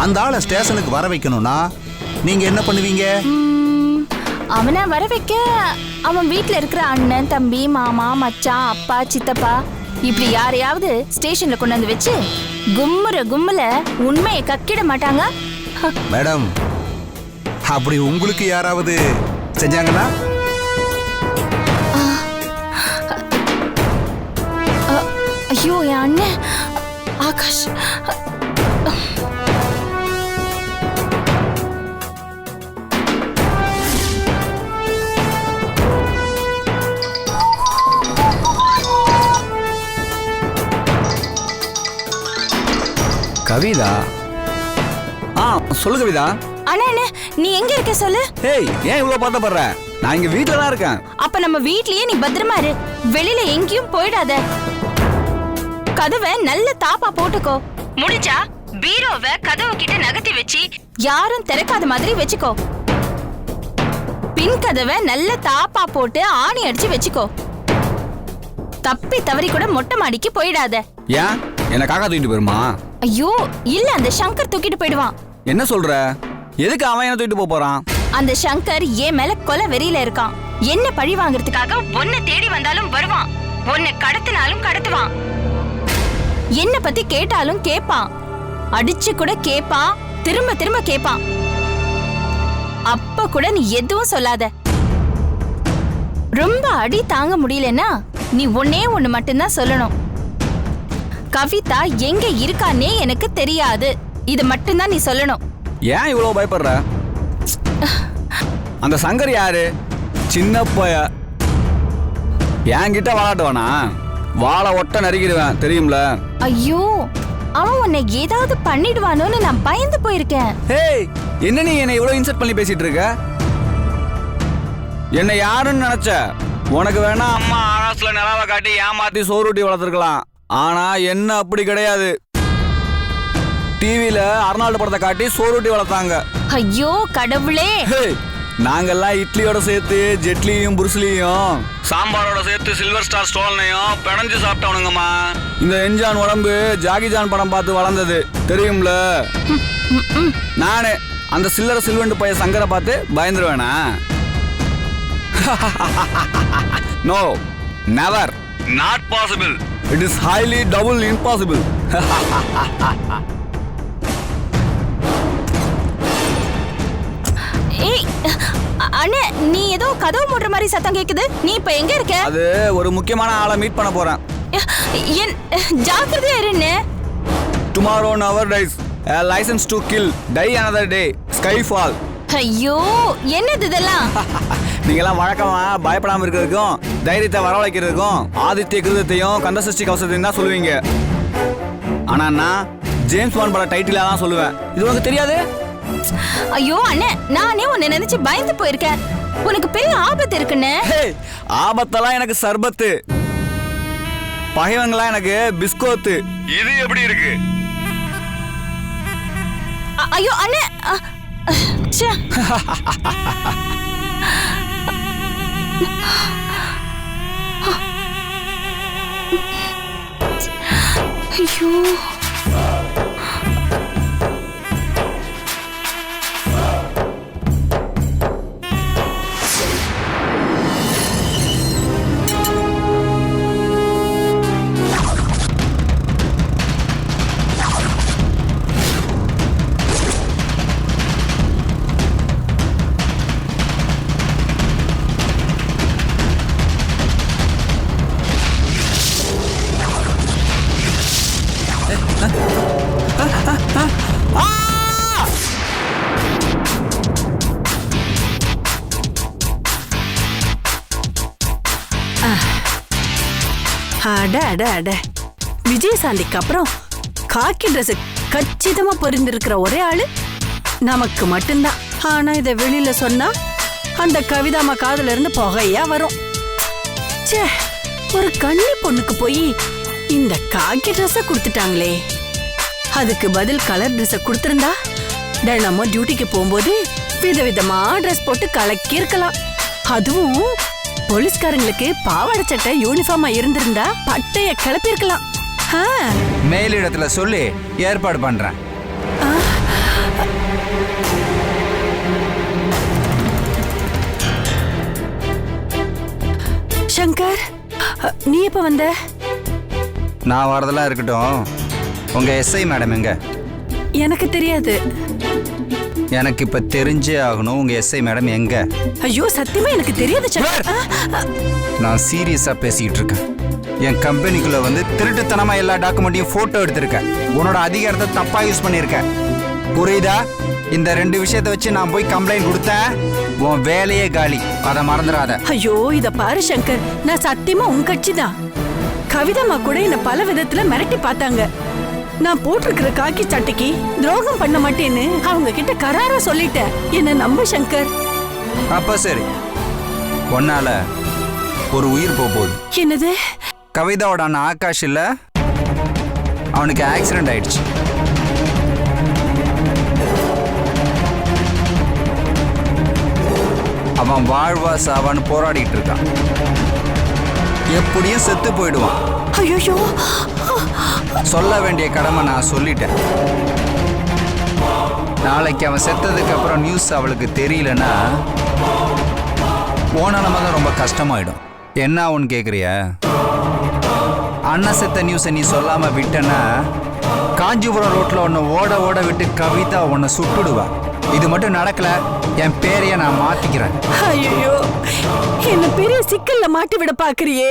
அந்த ஆளை ஸ்டேஷனுக்கு வர வைக்கணும்னா நீங்க என்ன பண்ணுவீங்க? அவனை வர வைக்க அவன் வீட்ல இருக்கிற அண்ணன், தம்பி, மாமா, மச்சான், அப்பா, சித்தப்பா இப்படி யாரையாவது ஸ்டேஷன்ல கொண்டு வந்து வச்சு கும்முல உண்மையை கக்கிட மாட்டாங்க. மேடம், அப்படி உங்களுக்கு யாராவது செஞ்சாங்கன்னா? ஐயோ என் அண்ணன் ஆகாஷ். கவிதா, சொல்லு கவிதா. அண்ணா நீ எங்க இருக்க சொல்லு. ஏய், ஏன் இவ்வளவு பதப்படுற? நான் இங்க வீட்ல தான் இருக்கேன். அப்ப நம்ம வீட்லயே நீ பத்திரமா இரு, வெளியில எங்கேயும் போயிடாத. கதவை நல்ல தாப்பா போட்டுக்கோ. முடிஞ்சா பீரோவை கதவு கிட்ட நகர்த்தி வச்சு யாரும் திறக்காத மாதிரி வச்சுக்கோ. பின் கதவை நல்ல தாப்பா போட்டு ஆணி அடிச்சு வச்சுக்கோ. தப்பி தவறி கூட மொட்டை மாடிக்கு போயிடாத. ஏன் என்ன காக்கா தூக்கிட்டு போயிருமா? ஐயோ இல்ல, அந்த சங்கர் தூக்கிட்டு போயிடுவான். என்ன சொல்ற? எதுக்கு அவன் என்ன தூக்கிட்டு போறான்? அந்த சங்கர் ஏன் மேல கொலை வெறியில இருக்கான். என்ன பழி வாங்குறதுக்காக உன்னை தேடி வந்தாலும் வருவான், உன்னை கடத்தினாலும் கடத்துவான். என்ன பத்தி கேட்டாலும் கேட்பான், அடிச்சு கூட கேட்பான், திரும்ப திரும்ப கேட்பான். அப்ப கூட நீ எதுவும் சொல்லாத. ரொம்ப அடி தாங்க முடியலன்னா நீ ஒன்னே ஒண்ணு மட்டும்தான் சொல்லணும். கவிதா எங்க இருக்கானே எனக்கு தெரியாது, இது மட்டும்தான் நீ சொல்லணும். ஏன் இவ்வளவு பயப்படுற? அந்த சங்கர் யாரு? சின்ன பைய. என்கிட்ட விளாட்டுவானா? வாழை ஒட்ட நறுக்கிடுவேன், தெரியும்ல? ஐயோ, அவன் உன்னை ஏதாவது பண்ணிடுவானோன்னு நான் பயந்து போயிருக்கேன். ஏய், என்ன நீ என்னை இவ்வளவு இன்சல்ட் பண்ணி பேசிட்டு இருக்க? என்ன யாருன்னு நினைச்ச? உனக்கு வேணா அம்மா ஆகாஷ்ல நிலாவை காட்டி ஏமாத்தி சோறுட்டி வளர்த்துருக்கலாம். ஆனா என்ன அப்படி கிடையாது. டிவில அர்னால்டு படத்தை காட்டி சோறுட்டி வளர்த்தாங்க. ஐயோ கடவுளே, நாங்கெல்லாம் இட்லியோட சேர்த்து ஜெட்லியும் புருஸ்லியும் சாம்பாரோட சேர்த்து சில்வர் ஸ்டார் ஸ்டோல்னையும் பிணைஞ்சு சாப்பிட்டவனுங்கம்மா. இந்த என்ஜான் உடம்பு ஜாகிஜான் படம் பார்த்து வளர்ந்தது, தெரியும்ல? நானு அந்த சில்லற சில்வண்டு பைய சங்கரை பார்த்து பயந்துருவேனா? No, never, not possible. It is highly double impossible. ஏய் அண்ணே, நீ ஏதோ கதவு மூடுற மாதிரி சத்தம் கேக்குது. நீ இப்ப எங்க இருக்க? அது ஒரு முக்கியமான ஆளை மீட் பண்ண போறேன். ஜாக்கிரதையா இருன்னு. Tomorrow never dies. A license to kill. Die another day. Skyfall. ஐயோ என்னது இதெல்லாம்? நீங்கெல்லாம் வழக்கமா பயப்படாம இருக்கிறதுக்கும் தைரியத்தை வரவழைக்கிறதுக்கும் ஆதித்ய கிருதத்தையும் கந்தசஷ்டி கவசத்தையும் தான் சொல்லுவீங்க. ஆனா நான் ஜேம்ஸ் பாண்ட் பட டைட்டிலா தான் சொல்லுவேன். இது உனக்கு தெரியாது? ஐயோ அண்ணே, நானே உன்னை நினைச்சு பயந்து போயிருக்கேன். உனக்கு பெரிய ஆபத்து இருக்குன்னு. ஆபத்தெல்லாம் எனக்கு சர்பத்து, பகைவங்களா எனக்கு பிஸ்கோத்து. இது எப்படி இருக்கு? ஐயோ அண்ணே, ஐயோ அட அட அட, விஜயசாந்திக்கு அப்புறம் காக்கி ட்ரெஸ் கச்சிதமா பொருந்திருக்கிற ஒரே ஆளு நமக்கு மட்டும்தான். ஆனா இத வெளியில சொன்னா அந்த கவிதாமா காதுல இருந்து புகையா வரும். ச்சே, ஒரு கன்னி பொண்ணுக்கு போய் இந்த காக்கி ட்ரெஸ்ஸ கொடுத்துட்டாங்களே. அதுக்கு பதில் கலர் ட்ரெஸ்ஸ கொடுத்திருந்தா தினமும் டியூட்டிக்கு போகும்போது விதவிதமா ட்ரெஸ் போட்டு கலக்கி இருக்கலாம். அதுவும் போலீஸ்காரங்களுக்கு பாவாடை சட்டை யூனிஃபார்மா இருந்திருந்தா பட்டைய கிளப்பி இருக்கலாம். மேலிடத்துல சொல்லி ஏற்பாடு பண்றேன். சங்கர், நீ எப்ப வந்த? நான் வரதெல்லாம் இருக்கட்டும், உங்க எஸ்ஐ மேடம் எங்க? எனக்கு தெரியாது. எனக்கு இப்ப தெரிஞ்சே ஆகணும், உங்க எஸ்ஐ மேடம் எங்க? ஐயோ சத்தியமா எனக்கு தெரியாது சங்கர். நான் சீரியஸா பேசிக்கிட்டு இருக்கேன். என் கம்பெனிக்குள்ள வந்து திருட்டுத்தனமா எல்லா டாக்குமெண்ட்டையும் போட்டோ எடுத்திருக்கேன். உன்னோட அதிகாரத்தை தப்பா யூஸ் பண்ணியிருக்கேன், புரியுதா? இந்த 2 விஷயத்தை வச்சு நான் போய் கம்ப்ளைண்ட் கொடுத்தேன், உன் வேலையே காலி. அதை மறந்துடாத. ஐயோ இத பாரு சங்கர், நான் சத்தியமா உன் கட்சி தான். கவிதம்மா கூட என்ன பல விதத்துல மிரட்டி பார்த்தாங்க. நான் போட்டிருக்கிற காக்கி சட்டைக்கு துரோகம் பண்ண மாட்டேன்னு அவங்க கிட்ட கராரா சொல்லிட்டேன். என்ன நம்ப சங்கர். அப்ப சரி, உன்னால ஒரு உயிர் போகுது. என்னது? கவிதாவோட அண்ணன் ஆகாஷ் இல்ல, அவனுக்கு ஆக்சிடென்ட் ஆயிடுச்சு. அவன் வாழ்வா சாவான்னு போராடிட்டு இருக்கான். எப்படியும் செத்து போயிடுவான். ஐயோ, சொல்ல வேண்டிய கடமை நான் சொல்லிட்டேன். நாளைக்கு அவன் செத்ததுக்கு அப்புறம் நியூஸ் அவளுக்கு தெரியலன்னா போன நம்ம தான் ரொம்ப கஷ்டமாயிடும். என்ன ஆகும்னு கேட்குறியா? அண்ணன் செத்த நியூஸை நீ சொல்லாம விட்டனா காஞ்சிபுரம் ரோட்ல உன்னை ஓட ஓட விட்டு கவிதா உன்னை சுட்டுடுவா. இது மட்டும் நடக்கல, என் பேரைய நான் மாத்திக்கிறேன். ஐயோ, என்ன பெரிய சிக்கல்ல மாட்டி விட பாக்குறியே.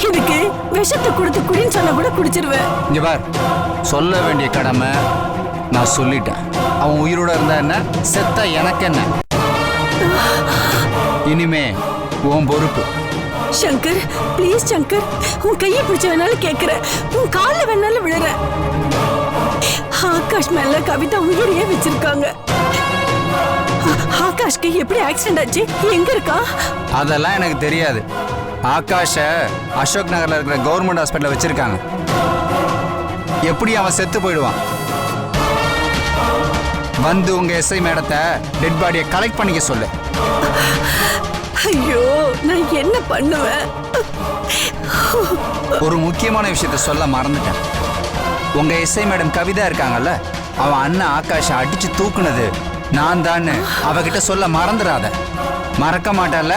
இதுக்கு விஷத்தை கொடுத்து குடின்னு சொன்னா கூட குடிச்சிருவேன். இங்க பார், சொல்ல வேண்டிய கடமை நான் சொல்லிட்டேன். அவன் உயிரோட இருந்தா என்ன, செத்தா எனக்கு என்ன? இனிமே உன் பொறுப்பு. சங்கர் ப்ளீஸ் சங்கர், உன் கையை பிடிச்ச வேணாலும் கேட்கிறேன், உன் கால்ல வேணாலும் விழுறேன். ஆகாஷ் மேல கவிதா உயிரையே வச்சிருக்காங்க. ஆகாஷ்க்கு எப்படி ஆக்சிடென்ட் ஆச்சு, எங்க இருக்கா? அதெல்லாம் எனக்கு தெரியாது. ஆகாஷ அசோக் நகர்ல இருக்கிற கவர்மெண்ட் ஹாஸ்பிட்டல் வச்சிருக்காங்க. எப்படி அவன் செத்து போயிடுவான்? வந்து உங்க எஸ்ஐ மேடத்தை டெட் பாடியை கலெக்ட் பண்ணிக்க சொல்லு. ஐயோ நான் என்ன பண்ணுவேன்? ஒரு முக்கியமான விஷயத்த சொல்ல மறந்துட்டேன். உங்க எஸ்ஐ மேடம் கவிதா இருக்காங்கல்ல, அவன் அண்ணன் ஆகாஷ அடிச்சு தூக்குனது நான் தான். அவகிட்ட சொல்ல மறந்துடாத. மறக்க மாட்டல?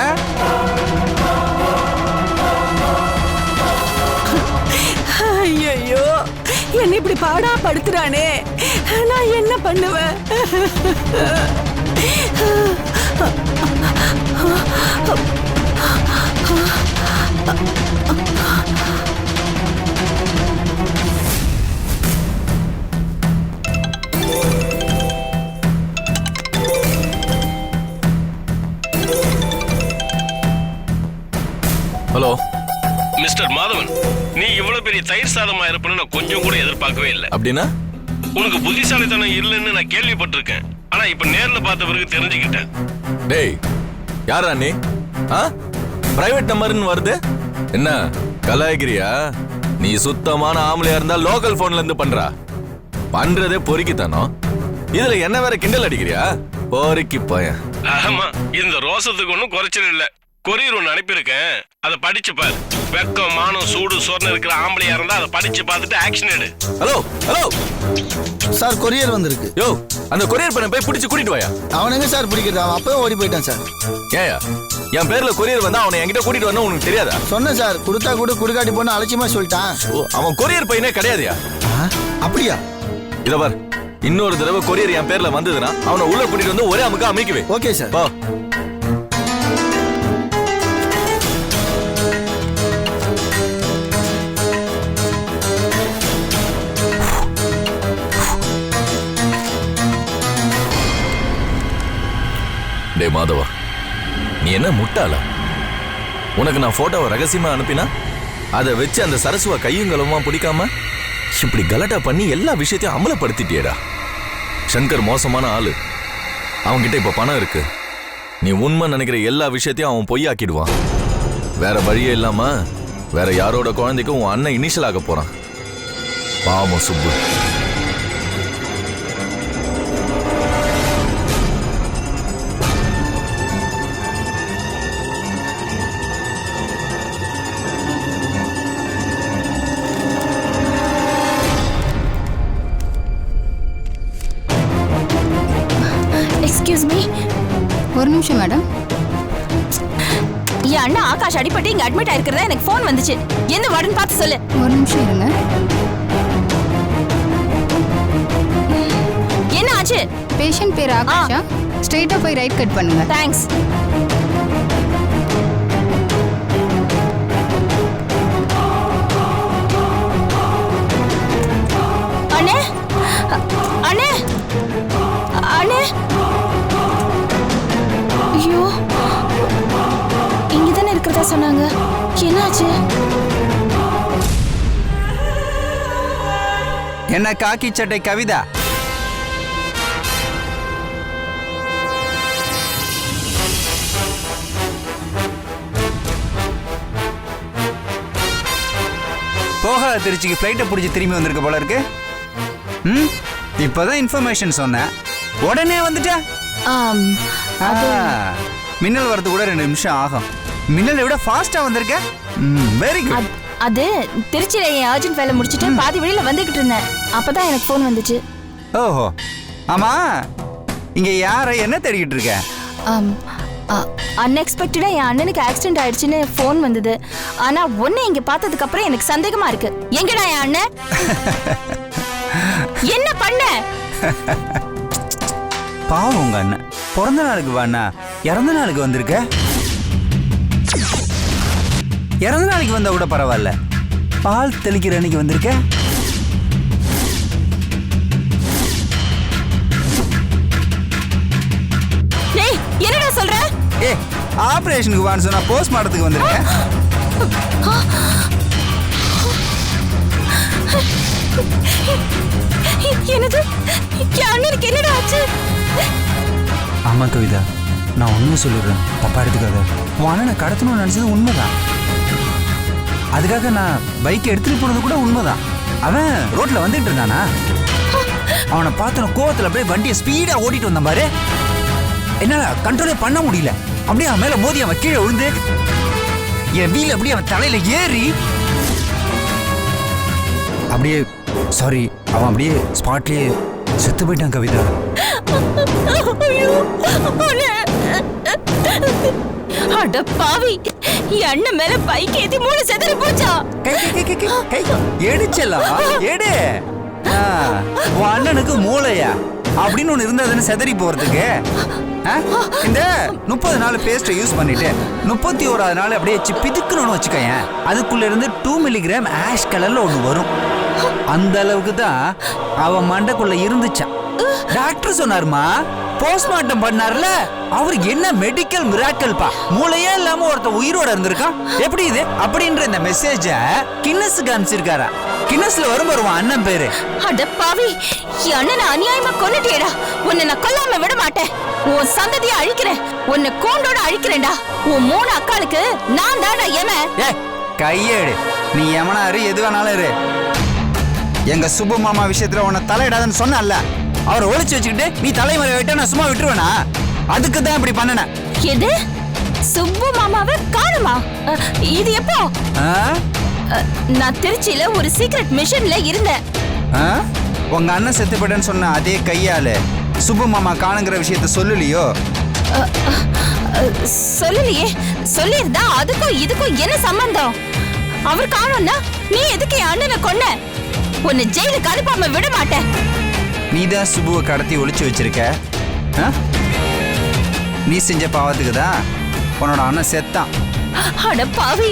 ஐயோ என்ன இப்படி பாடா படுத்துறானே, நான் என்ன பண்ணுவேன்? ஹலோ மிஸ்டர் மாதவன், நீ இவ்வளவு பெரிய தயிர் சாதமா இருப்பன்னு நான் கொஞ்சம் கூட எதிர்பார்க்கவே இல்லை. அப்படின்னா? உனக்கு புத்திசாலித்தனம் இல்லைன்னு நான் கேள்விப்பட்டிருக்கேன். ஆனா இப்ப நேர்ல பார்த்த பிறகு தெரிஞ்சுக்கிட்டேன். டேய், யாரா நீ? பிரைவேட் நம்பர்னு வருது. என்ன கலாய்கிறியா? நீ சுத்தமான ஆம்பளையா இருந்தா லோக்கல் போன்ல இருந்து பண்றா. பண்றதே பொறுக்கித்தானோ. இதுல என்ன வேற கிண்டல் அடிக்கிறியா? பொறுக்கி போய. ஆமா, இந்த ரோசத்துக்கு ஒன்னும் குறைச்சல் இல்ல. கொரியர் ஒன்று அனுப்பியிருக்கேன், அதை படிச்சு பாரு. வெக்கம் மானம் சூடு சொர்ணம் இருக்கிற ஆம்பளையா இருந்தா அதை படிச்சு பார்த்துட்டு ஆக்ஷன் எடு. ஹலோ ஹலோ சார், கொரியர் வந்திருக்கு. யோ, அந்த கொரியர் பண்ண போய் பிடிச்சு கூட்டிட்டு வாயா. அவன் எங்க சார் பிடிக்கிறது? அவன் அப்பவே ஓடி போயிட்டான் சார். ஏயா, என் பேர்ல கொரியர் வந்தா அவனை என்கிட்ட கூட்டிட்டு வரணும் உனக்கு தெரியாதா? சொன்னேன் சார், கொடுத்தா கூட குடுக்காட்டி போன அலட்சியமா சொல்லிட்டான். அவன் கொரியர் பையனே கிடையாதுயா. அப்படியா? இத பார், இன்னொரு தடவை கொரியர் என் பேர்ல வந்ததுன்னா அவனை உள்ள கூட்டிட்டு வந்து ஒரே அமுக்கா அமைக்குவே. Okay sir. போ. டே மாதவா, நீ என்ன முட்டாளா? உனக்கு நான் போட்டோவை ரகசியமா அனுப்பினா அதை வச்சு அந்த சரசுவா கையும் களவுமா பிடிக்காம இப்படி கலட்டா பண்ணி எல்லா விஷயத்தையும் அமலப்படுத்திட்டியடா. சங்கர் மோசமான ஆளு. அவன்கிட்ட இப்ப பணம் இருக்கு. நீ உண்மை நினைக்கிற எல்லா விஷயத்தையும் அவன் பொய்யாக்கிடுவான். வேற வழியே இல்லாம வேற யாரோட குழந்தைக்கும் உன் அண்ணன் இனிஷியல் ஆக போறான். பாவம் சுப்பு. நிமிஷம் மேடம். என் அண்ணா ஆகாஷ் அடிபட்டு இங்க அட்மிட் ஆயிருக்கிறதா எனக்கு ஃபோன் வந்துச்சு. எந்த வார்டுன்னு பார்த்து சொல்லு. ஒரு நிமிஷம் இருங்க. என்ன ஆச்சு? பேஷண்ட் பேர் ஆகாஷா? ஸ்ட்ரைட்டா போய் ரைட் கட் பண்ணுங்க. தேங்க்ஸ். அண்ணே அண்ணே அண்ணே, ஐயோ இங்கதானே இருக்கிறதா சொன்னாங்க. என்னாச்சு? என்ன காக்கி சட்டை கவிதா? போகாத திருச்சிக்கு ஃப்ளைட்டை பிடிச்சி திரும்பி வந்திருக்க போல இருக்கு. ம், இப்பதான் இன்ஃபர்மேஷன் சொன்னேன், உடனே வந்துட்டா. மின்னல் வரது கூட 2 நிமிஷம் ஆகும். மின்னலை விட ஃபாஸ்டா வந்திருக்க. Very good. அது திருச்சியில என் அர்ஜென்ட் வேலை முடிச்சிட்டு பாதி வழியில வந்துகிட்டு இருந்தேன். அப்பதான் எனக்கு ஃபோன் வந்துச்சு. ஓஹோ, ஆமா, இங்க யாரை என்ன தேடிக்கிட்டு இருக்க? அன்எக்ஸ்பெக்டடா என் அண்ணனுக்கு ஆக்சிடென்ட் ஆயிடுச்சுன்னு ஃபோன் வந்தது. ஆனா ஒன்னு இங்க பார்த்ததுக்கு அப்புறம் எனக்கு சந்தேகமா இருக்கு. எங்கடா என் அண்ணன்? என்ன பண்ண? பாவம் உங்க அண்ணன். பிறந்த நாளுக்கு வாண்ணா, இறந்த நாளுக்கு வந்திருக்க. இறந்த நாளைக்கு வந்தா கூட பரவாயில்ல, பால் தெளிக்கிற அன்னைக்கு வந்திருக்க. என்னடா சொல்ற? ஆபரேஷனுக்கு வான்னு சொன்னா போஸ்ட் மார்ட்டத்துக்கு வந்திருக்கேன். என்னது? என் அண்ணனுக்கு என்னடா ஆச்சு? ஆமா கவிதா, நான் உண்மை சொல்லிடுறேன், தப்பா எடுத்துக்காத. உன் அண்ணனை கடத்தணும்னு நினைச்சது உண்மைதான். அதுக்காக நான் பைக் எடுத்துட்டு போனது கூட உண்மைதான். அவன் ரோட்ல வந்துட்டு இருந்தானா, அவனை பார்த்தன கோவத்துல அப்படியே வண்டியை ஸ்பீடா ஓட்டிட்டு வந்தான் பாரு. என்னால கண்ட்ரோலே பண்ண முடியல. அப்படியே அவன் மேல மோதி அவன் கீழே விழுந்து என் வீல் அப்படியே அவன் தலையில ஏறி அப்படியே சாரி அவன் அப்படியே ஸ்பாட்லயே செத்து போயிட்டான் கவிதா. அட பாவி, என் அண்ணன் மேல பைக் ஏத்தி 3 செதறி போச்சா? எடுச்சலாம் எடு. உன் அண்ணனுக்கு மூளையா அப்படின்னு ஒண்ணு இருந்தா செதறி போறதுக்கு. இந்த 30 நாள் பேஸ்ட்டை யூஸ் பண்ணிட்டு 31வது நாள் அப்படியே பிதுக்கணும்னு வச்சுக்கேன். அதுக்குள்ள இருந்து 2 மில்லிகிராம் ஆஷ் கலர்ல ஒண்ணு வரும். அந்த அளவுக்கு தான் அவன் மண்டைக்குள்ள இருந்துச்சான். டாக்டர் சொன்னாருமா, போஸ்ட்மார்ட்டம் பண்ணார்ல, அவரு என்ன மெடிக்கல் மிராக்கல் பா, மூளையே இல்லாம ஒருத்த உயிரோட இருந்திருக்கான். எப்படி இது அப்படின்ற இந்த மெசேஜ கின்னஸுக்கு அனுப்பிச்சிருக்காரா. கின்னஸ்ல வரும் வருவான் அண்ணன் பேரு. அட பாவி, என் அண்ணனை அநியாயமா கொன்னுட்டேடா. உன்னை நான் கொல்லாம விட மாட்டேன். உன் சந்ததியை அழிக்கிறேன், உன்னை கோண்டோட அழிக்கிறேன்டா. உன் 3 அக்காளுக்கு நான் தான்டா எமன். கையேடு, நீ எமனா இரு, எது வேணாலும் இரு. எங்க சுப்பு மாமா விஷயத்துல உன்னை தலையிடாதுன்னு சொன்னல, அவரை ஒளிச்சு வச்சுக்கிட்டு நீ தலைமுறை விட்ட நான் சும்மா விட்டுருவேனா? அதுக்கு தான் இப்படி பண்ணன. எது? சுப்பு மாமாவை காணுமா? இது எப்போ? நான் திருச்சியில ஒரு சீக்ரெட் மிஷன்ல இருந்தேன். உங்க அண்ணன் செத்து போயிட்டேன்னு சொன்ன அதே கையால சுப்பு மாமா காணுங்கிற விஷயத்த சொல்லலையோ? சொல்லலையே. சொல்லியிருந்தா அதுக்கும் இதுக்கும் என்ன சம்பந்தம்? அவர் காணும்னா நீ எதுக்கு என் அண்ணனை கொன்ன? உன்னை ஜெயிலுக்கு அனுப்பாம விட மாட்டேன். நீதான் சுப்புவை கடத்தி ஒளிச்சு வச்சிருக்க. நீ செஞ்ச பாவத்துக்கு தான் உன்னோட அண்ணன் செத்தான். அட பாவி,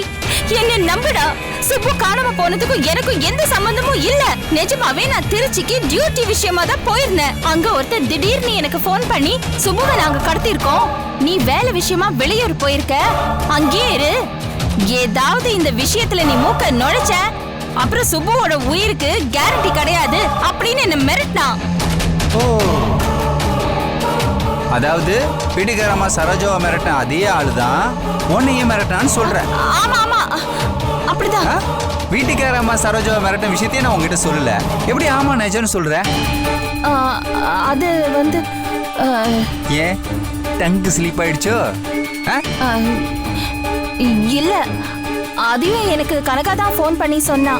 என்ன நம்புடா. சுப்பு காணாம போனதுக்கும் எனக்கும் எந்த சம்பந்தமும் இல்ல. நிஜமாவே நான் திருச்சிக்கு டியூட்டி விஷயமா தான் போயிருந்தேன். அங்க ஒருத்தர் திடீர்னு எனக்கு போன் பண்ணி, சுப்புவை நாங்க கடத்திருக்கோம், நீ வேலை விஷயமா வெளியூர் போயிருக்க, அங்கே இரு, ஏதாவது இந்த விஷயத்துல நீ மூக்க நுழைச்ச அப்புறம் சுப்புவோட உயிருக்கு கேரண்டி கிடையாது அப்படின்னு என்ன மிரட்டினான். அதாவது பிடிகரமா சரோஜாவை மிரட்டின அதே ஆளுதான் உன்னையும் மிரட்டான்னு சொல்ற. ஆமா ஆமா அப்படிதான். வீட்டுக்காரம்மா சரோஜாவை மிரட்டின விஷயத்தையும் நான் உங்ககிட்ட சொல்லல, எப்படி ஆமா நிஜம்னு சொல்ற? அது வந்து ஏன் டங்கு ஸ்லீப் ஆயிடுச்சோ? இல்ல, அதையும் எனக்கு கனகா தான் ஃபோன் பண்ணி சொன்னா.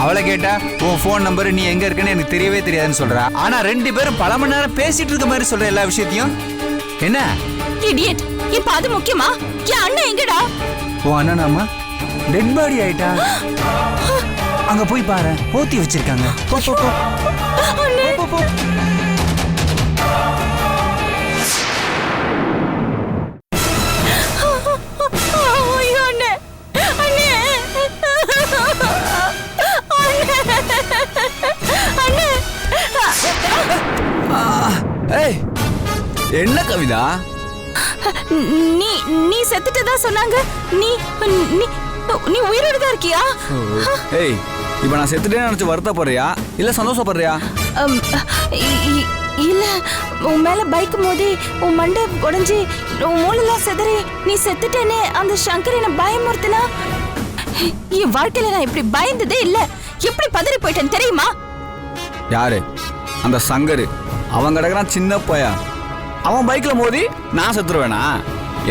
அவளை கேட்டா உன் ஃபோன் நம்பர் நீ எங்க இருக்குன்னு எனக்கு தெரியவே தெரியாதுன்னு சொல்றா. ஆனா 2 பேரும் பல மணி நேரம் பேசிட்டு இருக்க மாதிரி சொல்ற எல்லா விஷயத்தையும். என்ன இடியட், இப்ப அது முக்கியமா? என் அண்ணன் எங்கடா? உன் அண்ணனாமா டெட் பாடி ஆயிட்டா. அங்க போய் பாரு, போத்தி வச்சிருக்காங்க. போ போ போ. போ, போ, போ. ஐயோ, அண்ணே. அண்ணே. அண்ணே. ஏய் என்ன கவிதா? நீ நீ செத்துட்டதா சொன்னாங்க. நீ நீ நீ உயிரோட தான் இருக்கியா? ஏய் இப்ப நான் செத்துட்டேன்னு நினைச்சு வருத்தப்படுறியா இல்ல சந்தோஷப்படுறியா? இல்ல, உன் மேல பைக் மோதி உன் மண்டை உடைஞ்சி உன் மூளைலாம் செதறி நீ செத்துட்டேன்னு அந்த சங்கர் என்ன பயமுறுத்தினா, என் வாழ்க்கையில நான் இப்படி பயந்ததே இல்ல. எப்படி பதறி போயிட்டேன் தெரியுமா? யாரு? அந்த சங்கரு. அவன் கிடக்குறான் சின்ன பையா. அவன் பைக்ல மோதி நான் செத்துருவேனா?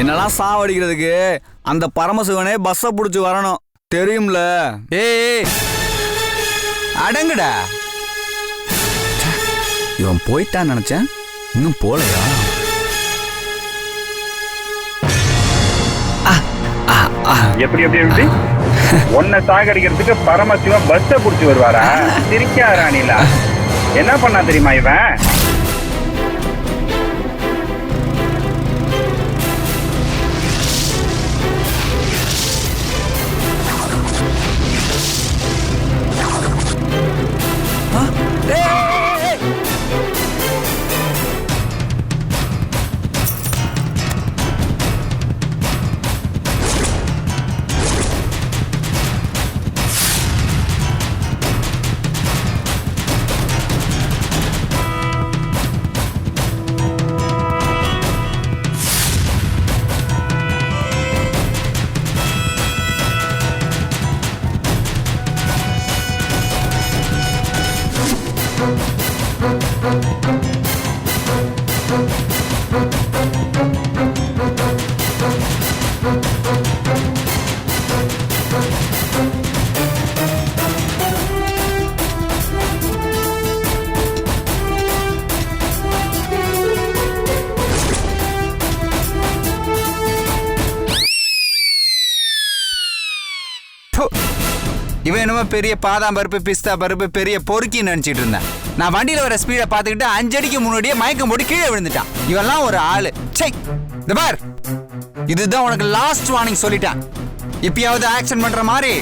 என்னெல்லாம் சாவடிக்கிறதுக்கு அந்த பரமசிவனே பஸ்ஸை பிடிச்சி வரணும், தெரியும்ல? ஏய் அடங்குடா. இவன் போயிட்டான்னு நினைச்சேன், இன்னும் போலையா? எப்படி எப்படி எப்படி உன்னை சாகடிக்கிறதுக்கு பரமசிவன் பஸ்ஸை புடிச்சு வருவாரா? சிரிக்காரா நீலா? என்ன பண்ணா தெரியுமா இவன்? இவன் என்னமோ பெரிய பாதாம் பருப்பு பிஸ்தா பருப்பு பெரிய பொறுக்கின்னு நினைச்சிட்டு இருந்தேன். நான் வண்டியில வர ஸ்பீடை பார்த்துக்கிட்டு 5 அடிக்கு முன்னாடியே மயக்கம் போட்டு கீழே விழுந்துட்டான். இவெல்லாம் ஒரு ஆளு. சை, இந்த பார், இதுதான் உனக்கு லாஸ்ட் வார்னிங் சொல்லிட்டேன். இப்பயாவது ஆக்சன் பண்ற மாதிரி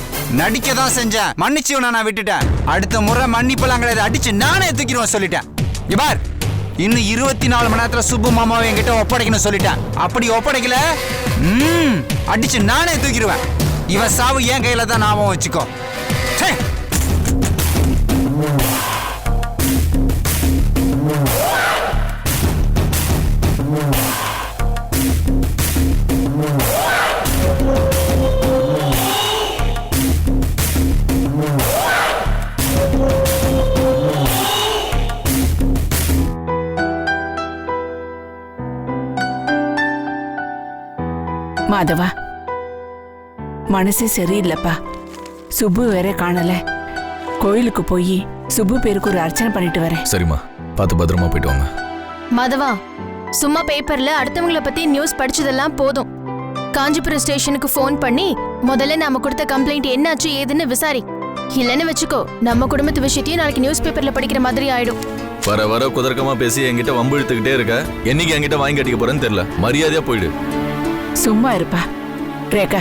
நடிக்க தான் செஞ்சேன். மன்னிச்சு நான் விட்டுட்டேன். அடுத்த முறை மன்னிப்பெல்லாம் கிடையாது, அடிச்சு நானே தூக்கிடுவேன் சொல்லிட்டேன். இங்க பார், இன்னும் 24 மணி நேரத்துல சுப்பு மாமாவை என்கிட்ட ஒப்படைக்கணும் சொல்லிட்டேன். அப்படி ஒப்படைக்கல அடிச்சு நானே தூக்கிடுவேன். இவன் சாவு என் கையில தான் ஞாபகம் வச்சுக்கோ. மாதவா, மனசே சரியில்லைப்பா. சுப்பு வேற காணல. கோயிலுக்கு போய் சுப்பு பேருக்கு ஒரு அர்ச்சனை பண்ணிட்டு வரேன். சரிம்மா, பார்த்து பத்திரமா போயிட்டு வாங்க. மாதவா, சும்மா பேப்பர்ல அடுத்தவங்கள பத்தி நியூஸ் படிச்சதெல்லாம் போதும். காஞ்சிபுரம் ஸ்டேஷனுக்கு ஃபோன் பண்ணி முதல்ல நாம கொடுத்த கம்ப்ளைண்ட் என்னாச்சு ஏதுன்னு விசாரி. இல்லன்னு வச்சுக்கோ, நம்ம குடும்பத்து விஷயத்தையும் நாளைக்கு நியூஸ் பேப்பர்ல படிக்கிற மாதிரி ஆயிடும். வர வர குதர்க்கமா பேசி என்கிட்ட வம்பு இழுத்துக்கிட்டே இருக்க. என்னைக்கு என்கிட்ட வாங்கி கட்டிக்க போறேன்னு தெரியல. மரியாதையா போயிடு. சும்மா இருப்பா. ரேகா,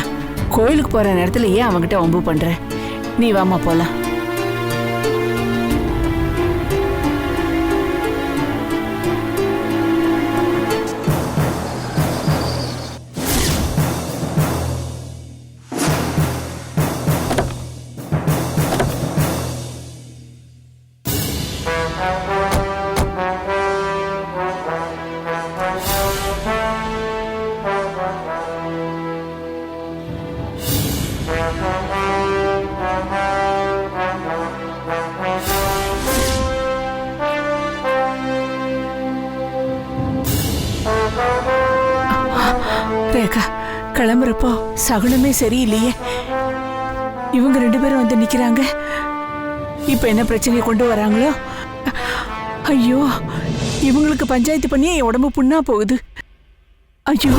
கோயிலுக்கு போற நேரத்துல ஏன் அவங்கிட்ட வம்பு பண்ற? நீ வாமா போலாம். ரேகா, கிளம்புறப்போ சகுனமே சரியில்லையே. இவங்க 2 பேரும் வந்து நிக்கிறாங்க. இப்ப என்ன பிரச்சனையை கொண்டு வராங்களோ? ஐயோ, இவங்களுக்கு பஞ்சாயத்து பண்ணி என் உடம்பு புண்ணா போகுது. ஐயோ.